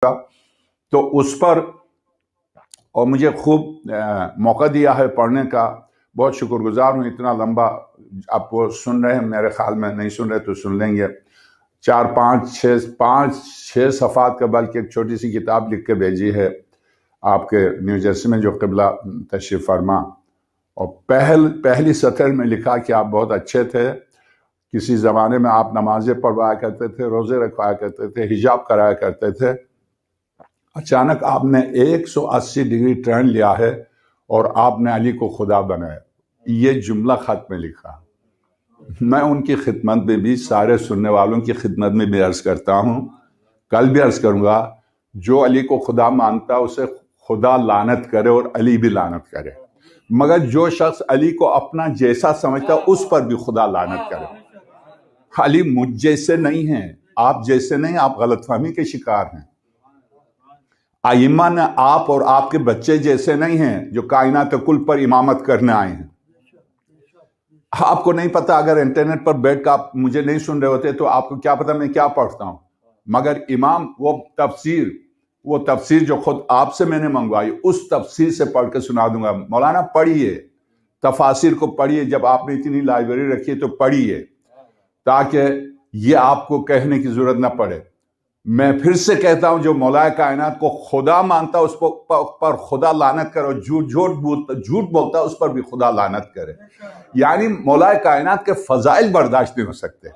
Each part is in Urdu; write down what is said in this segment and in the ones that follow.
تو اس پر اور مجھے خوب موقع دیا ہے پڑھنے کا، بہت شکر گزار ہوں۔ اتنا لمبا آپ وہ سن رہے ہیں، میرے خیال میں نہیں سن رہے تو سن لیں گے۔ 4-5-6 صفحات کا بلکہ ایک چھوٹی سی کتاب لکھ کے بھیجی ہے آپ کے نیو جرسی میں جو قبلہ تشریف فرما، اور پہلی سطر میں لکھا کہ آپ بہت اچھے تھے، کسی زمانے میں آپ نمازیں پڑھوایا کرتے تھے، روزے رکھوایا کرتے تھے، حجاب کرایا کرتے تھے، اچانک آپ نے 180 ڈگری ٹرن لیا ہے اور آپ نے علی کو خدا بنایا۔ یہ جملہ خط میں لکھا۔ میں ان کی خدمت میں بھی، سارے سننے والوں کی خدمت میں بھی عرض کرتا ہوں، کل بھی عرض کروں گا، جو علی کو خدا مانتا اسے خدا لعنت کرے اور علی بھی لعنت کرے، مگر جو شخص علی کو اپنا جیسا سمجھتا اس پر بھی خدا لعنت کرے۔ علی مجھ جیسے نہیں ہیں، آپ جیسے نہیں، آپ غلط فہمی کے شکار ہیں۔ ائمہ نے آپ اور آپ کے بچے جیسے نہیں ہیں جو کائنات کل پر امامت کرنے آئے ہیں۔ آپ کو نہیں پتا، اگر انٹرنیٹ پر بیٹھ کر آپ مجھے نہیں سن رہے ہوتے تو آپ کو کیا پتا میں کیا پڑھتا ہوں، مگر امام وہ تفسیر جو خود آپ سے میں نے منگوائی، اس تفسیر سے پڑھ کے سنا دوں گا۔ مولانا پڑھیے، تفاسیر کو پڑھیے، جب آپ نے اتنی لائبریری رکھی ہے تو پڑھیے، تاکہ یہ آپ کو کہنے کی ضرورت نہ پڑے۔ میں پھر سے کہتا ہوں، جو مولائے کائنات کو خدا مانتا اس پر خدا لعنت کرے، اور جھوٹ بولتا اس پر بھی خدا لعنت کرے۔ یعنی مولائے کائنات کے فضائل برداشت نہیں ہو سکتے۔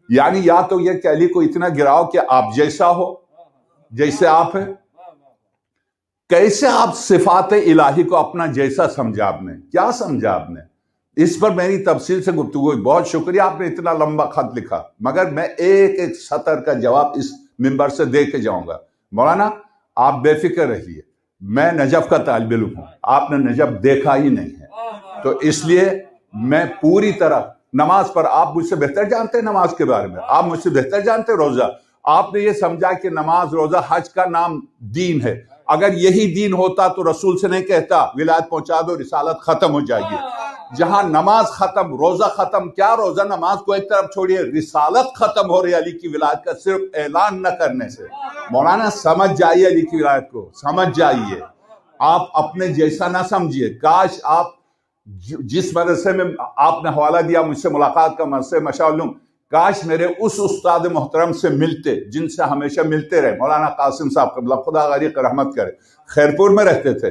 یعنی یا تو یہ کہ علی کو اتنا گراؤ کہ آپ جیسا ہو، جیسے آپ ہیں۔ کیسے آپ صفات الہی کو اپنا جیسا سمجھا آپ نے؟ کیا سمجھا آپ نے؟ اس پر میری تفصیل سے گفتگو ہوئی۔ بہت شکریہ آپ نے اتنا لمبا خط لکھا، مگر میں ایک سطر کا جواب اس منبر سے دے کے جاؤں گا۔ مولانا آپ بے فکر رہیے، میں نجف کا طالب علم ہوں، آپ نے نجف دیکھا ہی نہیں ہے، تو اس لیے میں پوری طرح نماز پر، آپ مجھ سے بہتر جانتے ہیں نماز کے بارے میں، آپ مجھ سے بہتر جانتے ہیں روزہ۔ آپ نے یہ سمجھا کہ نماز، روزہ، حج کا نام دین ہے۔ اگر یہی دین ہوتا تو رسول سے نہیں کہتا ولایت پہنچا دو، رسالت ختم ہو جائے گی۔ جہاں نماز ختم، روزہ ختم، کیا روزہ نماز کو ایک طرف چھوڑیے، رسالت ختم ہو رہی ہے علی کی ولایت کا صرف اعلان نہ کرنے سے۔ مولانا سمجھ جائیے علی کی ولایت کو، سمجھ جائیے، آپ اپنے جیسا نہ سمجھیے۔ کاش آپ جس مدرسے میں آپ نے حوالہ دیا مجھ سے ملاقات کا، مدرسے مشاءالعلوم، کاش میرے اس استاد محترم سے ملتے جن سے ہمیشہ ملتے رہے، مولانا قاسم صاحب قبلہ، خدا غریق رحمت کرے، خیرپور میں رہتے تھے۔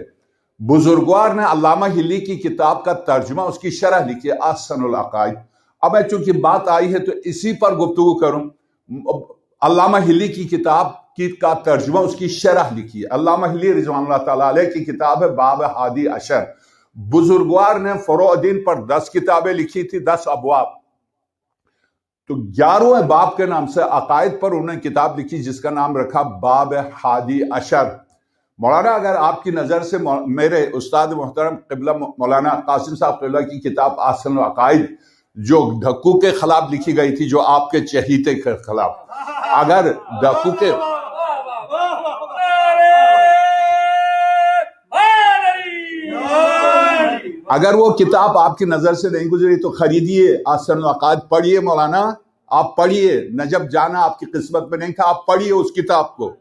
بزرگوار نے علامہ ہلی کی کتاب کا ترجمہ، اس کی شرح لکھی ہے، احسن العقائد۔ اب میں چونکہ بات آئی ہے تو اسی پر گفتگو کروں۔ علامہ ہلی کی کتاب کا ترجمہ، اس کی شرح لکھی ہے۔ علامہ ہلی رضوان اللہ تعالیٰ علیہ کی کتاب ہے باب 11۔ بزرگوار نے فروع دین پر 10 کتابیں لکھی تھی، 10 ابواب، تو 11ویں باب کے نام سے عقائد پر انہوں نے کتاب لکھی جس کا نام رکھا باب 11۔ مولانا اگر آپ کی نظر سے میرے استاد محترم قبلہ مولانا قاسم صاحب قبلہ کی کتاب احسن العقائد جو ڈھکو کے خلاف لکھی گئی تھی، جو آپ کے چہیتے کے خلاف، اگر ڈھکو کے اگر وہ کتاب آپ کی نظر سے نہیں گزری تو خریدیے، احسن العقائد پڑھیے۔ مولانا آپ پڑھیے، نجف جانا آپ کی قسمت میں نہیں تھا، آپ پڑھیے اس کتاب کو،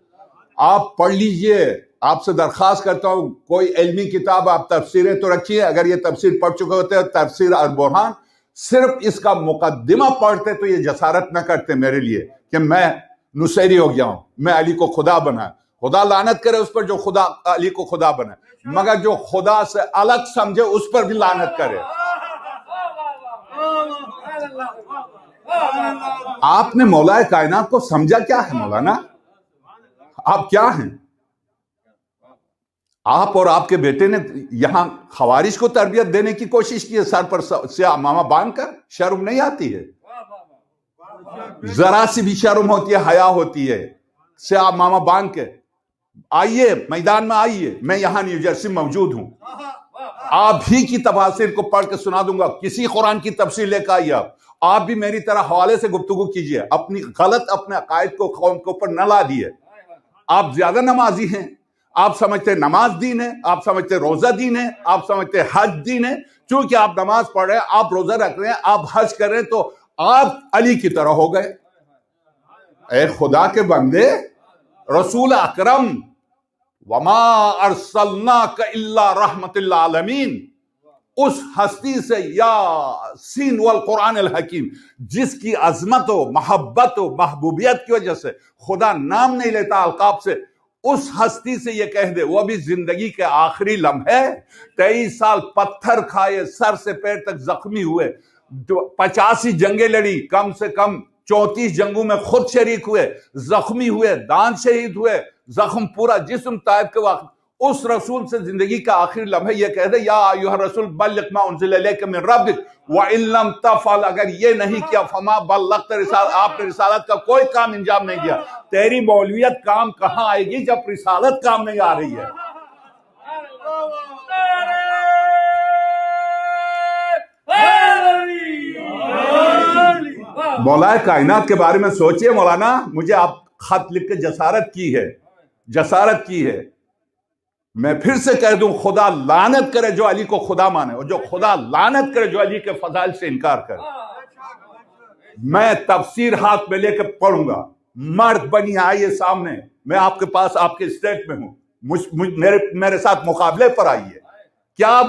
آپ پڑھ لیجئے۔ آپ سے درخواست کرتا ہوں، کوئی علمی کتاب آپ تفسیریں تو رکھیے، اگر یہ تفسیر پڑھ چکے ہوتے ہیں تفسیر البرہان، صرف اس کا مقدمہ پڑھتے تو یہ جسارت نہ کرتے میرے لیے کہ میں نصیری ہو گیا ہوں، میں علی کو خدا بنا۔ خدا لعنت کرے اس پر جو خدا علی کو خدا بنا، مگر جو خدا سے الگ سمجھے اس پر بھی لعنت کرے۔ آپ نے مولائے کائنات کو سمجھا کیا ہے مولانا؟ آپ کیا ہیں؟ آپ اور آپ کے بیٹے نے یہاں خوارج کو تربیت دینے کی کوشش کی ہے، سر پر سیاہ امامہ باندھ کر۔ شرم نہیں آتی ہے؟ ذرا سی بھی شرم ہوتی ہے، حیا ہوتی ہے؟ سیاہ امامہ باندھ کے آئیے، میدان میں آئیے، میں یہاں نیو جرسی موجود ہوں، آپ ہی کی تفاسیر کو پڑھ کے سنا دوں گا۔ کسی قرآن کی تفسیر لے کے آئیے، آپ بھی میری طرح حوالے سے گفتگو کیجئے، اپنی غلط اپنے عقائد کو قوم کے اوپر نہ لا دیے۔ آپ زیادہ نمازی ہیں، آپ سمجھتے نماز دین ہے، آپ سمجھتے روزہ دین ہے، آپ سمجھتے حج دین ہے۔ چونکہ آپ نماز پڑھ رہے ہیں، آپ روزہ رکھ رہے ہیں، آپ حج کر رہے ہیں، تو آپ علی کی طرح ہو گئے۔ اے خدا کے بندے، رسول اکرم وما ارسلناک الا رحمت للعالمین، اس ہستی سے یاسین والقرآن الحکیم جس کی عظمت و محبت و محبوبیت کی وجہ سے خدا نام نہیں لیتا القاب سے، اس ہستی سے یہ کہہ دے، وہ بھی زندگی کے آخری لمحے 23 سال پتھر کھائے، سر سے پیر تک زخمی ہوئے، 85 جنگیں لڑی، کم سے کم 34 جنگوں میں خود شریک ہوئے، زخمی ہوئے، دانت شہید ہوئے، زخم پورا جسم طائب کے وقت، اس رسول سے زندگی کا آخری لمحے یہ کہہ دے یا ایھا الرسول بلغ ما انزل الیک من ربک وان لم تفعل، اگر یہ نہیں کیا فما بلغت رسالت، آپ نے رسالت کا کوئی کام انجام نہیں دیا۔ تیری مولویت کام کہاں آئے گی جب رسالت کام نہیں آ رہی ہے؟ مولا کائنات کے بارے میں سوچئے مولانا، مجھے آپ خط لکھ کے جسارت کی ہے، میں پھر سے کہہ دوں خدا لعنت کرے جو علی کو خدا مانے، اور جو خدا لعنت کرے جو علی کے فضائل سے انکار کرے۔ میں تفسیر ہاتھ میں لے کے پڑھوں گا، مرد بنی آئیے سامنے، میں آپ کے پاس آپ کے اسٹیٹ میں ہوں، میرے ساتھ مقابلے پر آئیے، کیا